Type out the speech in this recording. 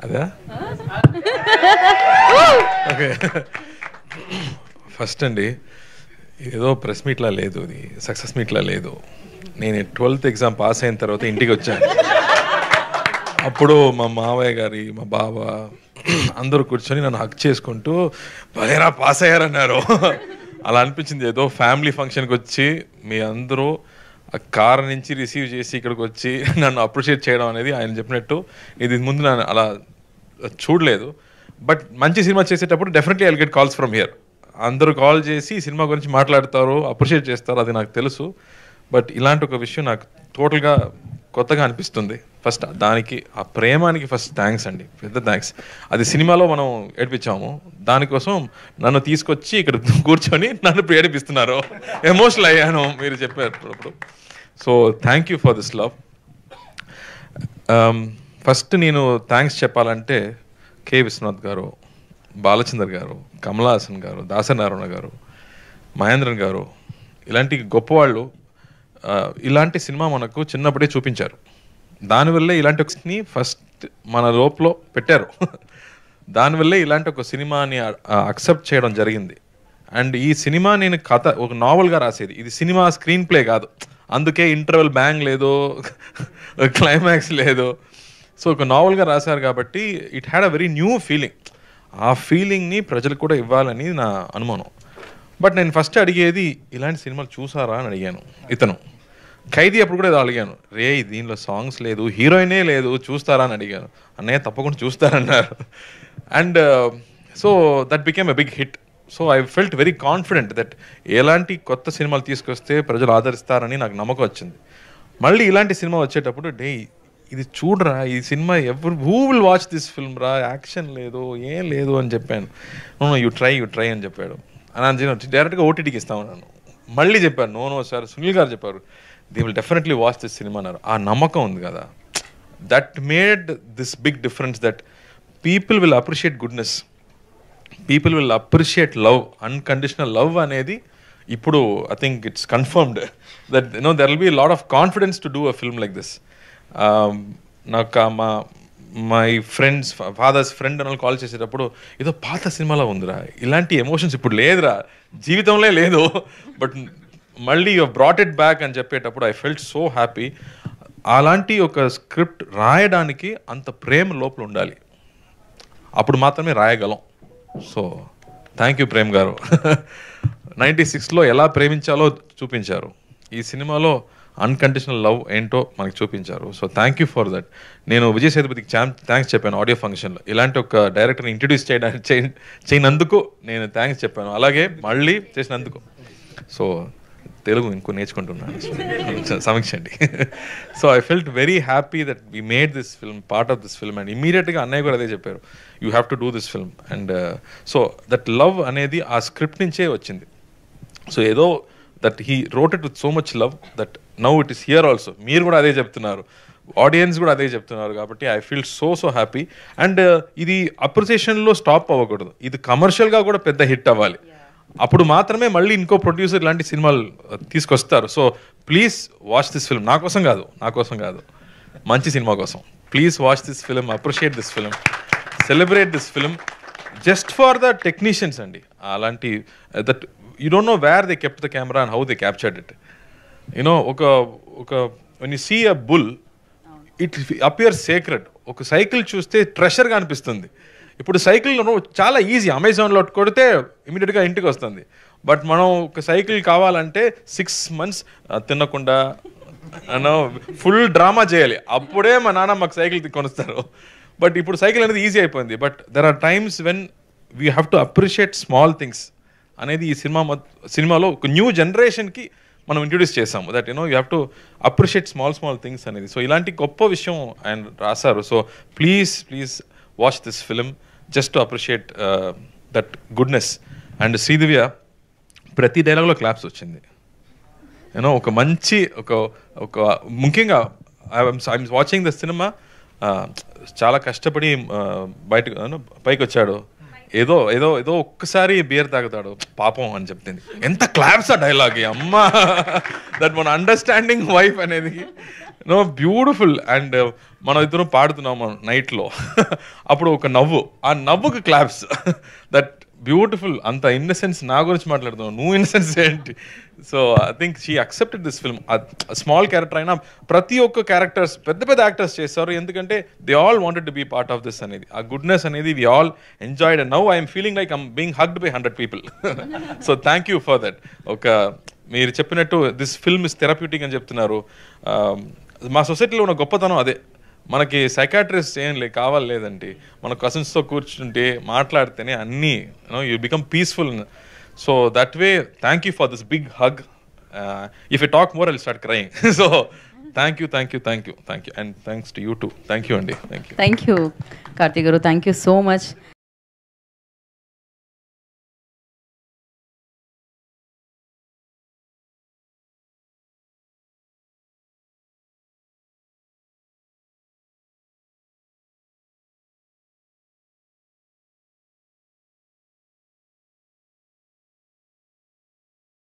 అదా okay. First అండి, ఏదో ప్రెస్ మీట్లా లేదు, ఇది సక్సెస్ మీట్లా లేదు. నేను 12th ఎగ్జామ్ పాస్ అయిన తర్వాత ఇంటికి వచ్చాను. అప్పుడు మా మావయ్య గారి, మా బావ అందరూ కూర్చొని నన్ను హక్ చేసుకుంటూ భలేరా పాస్ అయ్యారన్నారు. అలా అనిపించింది, ఏదో ఫ్యామిలీ ఫంక్షన్కి వచ్చి మీ అందరూ ఆ కార్ నుంచి రిసీవ్ చేసి ఇక్కడికి వచ్చి నన్ను అప్రిషియేట్ చేయడం అనేది ఆయన చెప్పినట్టు ఇది ముందు నన్ను అలా చూడలేదు. బట్ మంచి సినిమా చేసేటప్పుడు definitely I will get calls from here. అందరూ కాల్ చేసి సినిమా గురించి మాట్లాడతారు, అప్రిషియేట్ చేస్తారు, అది నాకు తెలుసు. బట్ ఇలాంటి ఒక విషయం నాకు టోటల్గా కొత్తగా అనిపిస్తుంది. ఫస్ట్ దానికి, ఆ ప్రేమానికి ఫస్ట్ థ్యాంక్స్ అండి, పెద్ద థ్యాంక్స్. అది సినిమాలో మనం ఏడిపించాము, దానికోసం నన్ను తీసుకొచ్చి ఇక్కడ కూర్చొని నన్ను ఏడిపిస్తున్నారు. ఎమోషనల్ అయ్యాను మీరు చెప్పేటప్పుడు. So thank you for this love. First నేను థ్యాంక్స్ చెప్పాలంటే కె విశ్వనాథ్ గారు, బాలచందర్ గారు, కమలా హాసన్ గారు, దాసనారాయణ గారు, మహేంద్రన్ గారు, ఇలాంటి గొప్పవాళ్ళు ఇలాంటి సినిమా మనకు చిన్నప్పుడే చూపించారు. దానివల్లే ఇలాంటి ఒకని ఫస్ట్ మన లోపల పెట్టారు. దానివల్లే ఇలాంటి ఒక సినిమాని అక్సెప్ట్ చేయడం జరిగింది. అండ్ ఈ సినిమా నేను కథ ఒక నావల్గా రాసేది, ఇది సినిమా స్క్రీన్ ప్లే కాదు. అందుకే ఇంటర్వెల్ బ్యాంగ్ లేదు, క్లైమాక్స్ లేదు. సో ఒక నావల్గా రాశారు కాబట్టి it had a very new feeling. ఆ ఫీలింగ్ని ప్రజలకు కూడా ఇవ్వాలని నా అనుమానం. బట్ నేను ఫస్ట్ అడిగేది, ఇలాంటి సినిమాలు చూసారా అని అడిగాను. ఇతను ఖైదీ అప్పుడు కూడా అడిగాను, రే దీనిలో సాంగ్స్ లేదు, హీరోయినే లేదు, చూస్తారా అని అడిగాను. అన్నయ్య తప్పకుండా చూస్తారన్నారు. And so that became a big hit. So I felt very confident that ఎలాంటి కొత్త సినిమాలు తీసుకొస్తే ప్రజలు ఆదరిస్తారని నాకు నమ్మకం వచ్చింది. మళ్ళీ ఇలాంటి సినిమా వచ్చేటప్పుడు ఇది చూడరా, ఈ cinema who will watch this film రా, యాక్షన్ లేదు, ఏం లేదు అని చెప్పాను. యూ ట్రై అని చెప్పాడు. అని డైరెక్ట్గా ఓటీటీకి ఇస్తామన్నాను. మళ్ళీ చెప్పాను, నో సార్, సునీల్ గారు చెప్పారు, they will definitely watch this cinema అన్నారు. ఆ నమ్మకం ఉంది కదా, that made this big difference, that people will appreciate goodness, people will appreciate love, unconditional love అనేది ఇప్పుడు I think it's confirmed that there will be lot of confidence to do a film like this. నాకు my friends, father's friend అని call చేసేటప్పుడు, ఏదో పాత సినిమాలో ఉందిరా, ఇలాంటి ఎమోషన్స్ ఇప్పుడు లేదురా, జీవితంలో లేదు, బట్ మళ్ళీ యూ బ్రాట్ ఇట్ బ్యాక్ అని చెప్పేటప్పుడు ఐ ఫెల్ట్ సో హ్యాపీ. అలాంటి ఒక స్క్రిప్ట్ రాయడానికి అంత ప్రేమ లోపల ఉండాలి, అప్పుడు మాత్రమే రాయగలం. సో థ్యాంక్ యూ ప్రేమ్ గారు. 96లో ఎలా ప్రేమించాలో చూపించారు, ఈ సినిమాలో అన్కండిషనల్ లవ్ ఏంటో మనకు చూపించారు. So thank you for that. నేను విజయ్ సేతుపతికి థ్యాంక్స్ చెప్పాను ఆడియో ఫంక్షన్లో, ఇలాంటి ఒక డైరెక్టర్ని ఇంట్రడ్యూస్ చేయనందుకు నేను థ్యాంక్స్ చెప్పాను, అలాగే మళ్ళీ చేసినందుకు. సో తెలుగు ఇంకో నేర్చుకుంటున్నాను, సమీక్షండి. So I felt very happy that we made this film, part of this film. And ఇమీడియట్గా అన్నయ్య కూడా అదే చెప్పారు, you have to do this film. And so that love అనేది ఆ స్క్రిప్ట్ నుంచే వచ్చింది. సో ఏదో that he wrote it with so much love that now it is here also. మీరు కూడా అదే చెప్తున్నారు, ఆడియన్స్ కూడా అదే చెప్తున్నారు, కాబట్టి I feel so happy. And ఇది అప్రిసియేషన్లో స్టాప్ అవ్వకూడదు, ఇది కమర్షియల్గా కూడా పెద్ద హిట్ అవ్వాలి, అప్పుడు మాత్రమే మళ్ళీ ఇంకో ప్రొడ్యూసర్ ఇలాంటి సినిమాలు తీసుకొస్తారు. So please watch this film, నా కోసం కాదు, మంచి సినిమా కోసం. Please watch this film, appreciate this film, celebrate this film just for the technicians అండి. అలాంటి that you don't know where they kept the camera and how they captured it. ఒక when you see a bull, it appears sacred. ఒక cycle చూస్తే ట్రెషర్గా అనిపిస్తుంది. ఇప్పుడు cycle చాలా easy, అమెజాన్లో కొడితే ఇమీడియట్గా ఇంటికి వస్తుంది. బట్ మనం ఒక సైకిల్ కావాలంటే 6 months తినకుండా ఫుల్ డ్రామా చేయాలి, అప్పుడే మా నాన్న మాకు సైకిల్ కొనిస్తారు. బట్ ఇప్పుడు సైకిల్ అనేది ఈజీ అయిపోయింది. But there are times when we have to appreciate small things అనేది ఈ సినిమాలో ఒక న్యూ జనరేషన్కి మనం ఇంట్రడ్యూస్ చేసాము. That you have to appreciate small things అనేది. సో ఇలాంటి గొప్ప విషయం ఆయన రాశారు. So please watch this film just to appreciate that goodness. And Sridivya ప్రతి డైలాగ్లో క్లాప్స్ వచ్చింది. ఒక మంచి ఒక ముఖ్యంగా ఐఎమ్ వాచింగ్ ద సినిమా, చాలా కష్టపడి పైకి వచ్చాడు, ఏదో ఒక్కసారి బియర్ తాగుతాడు పాపం అని చెప్తుంది. ఎంత క్లాప్స్ ఆ డైలాగ్ అమ్మా, దట్ మన అండర్స్టాండింగ్ వైఫ్ అనేది నో బ్యూటిఫుల్. అండ్ మనం ఇద్దరం పాడుతున్నాము నైట్లో, అప్పుడు ఒక నవ్వు, ఆ నవ్వుకి క్లాప్స్. That beautiful. అంత ఇన్నసెన్స్ నా గురించి మాట్లాడుతున్నావు, నువ్వు ఇన్నసెన్స్ ఏంటి? So I think she accepted this film. Small character అయినా ప్రతి ఒక్క క్యారెక్టర్స్ పెద్ద పెద్ద యాక్టర్స్ చేస్తారు, ఎందుకంటే they all wanted to be part of this అనేది. ఆ గుడ్నెస్ అనేది we all enjoyed. And now I'm feeling like I'm being hugged by 100 people. So thank you for that. ఒక మీరు చెప్పినట్టు దిస్ ఫిల్మ్ ఇస్ థెరప్యూటిక్ అని చెప్తున్నారు. మా సొసైటీలో ఉన్న గొప్పతనం అదే. మనకి సైకాట్రిస్ట్ ఏం కావాలి లేదండి, మన కజిన్స్తో కూర్చుంటే మాట్లాడితేనే అన్నీ you become peaceful. So that way thank you for this big hug. If you talk more I will start crying. So thank you and thanks to you too. Thank you అండి. Thank you Karthik garu, thank you so much.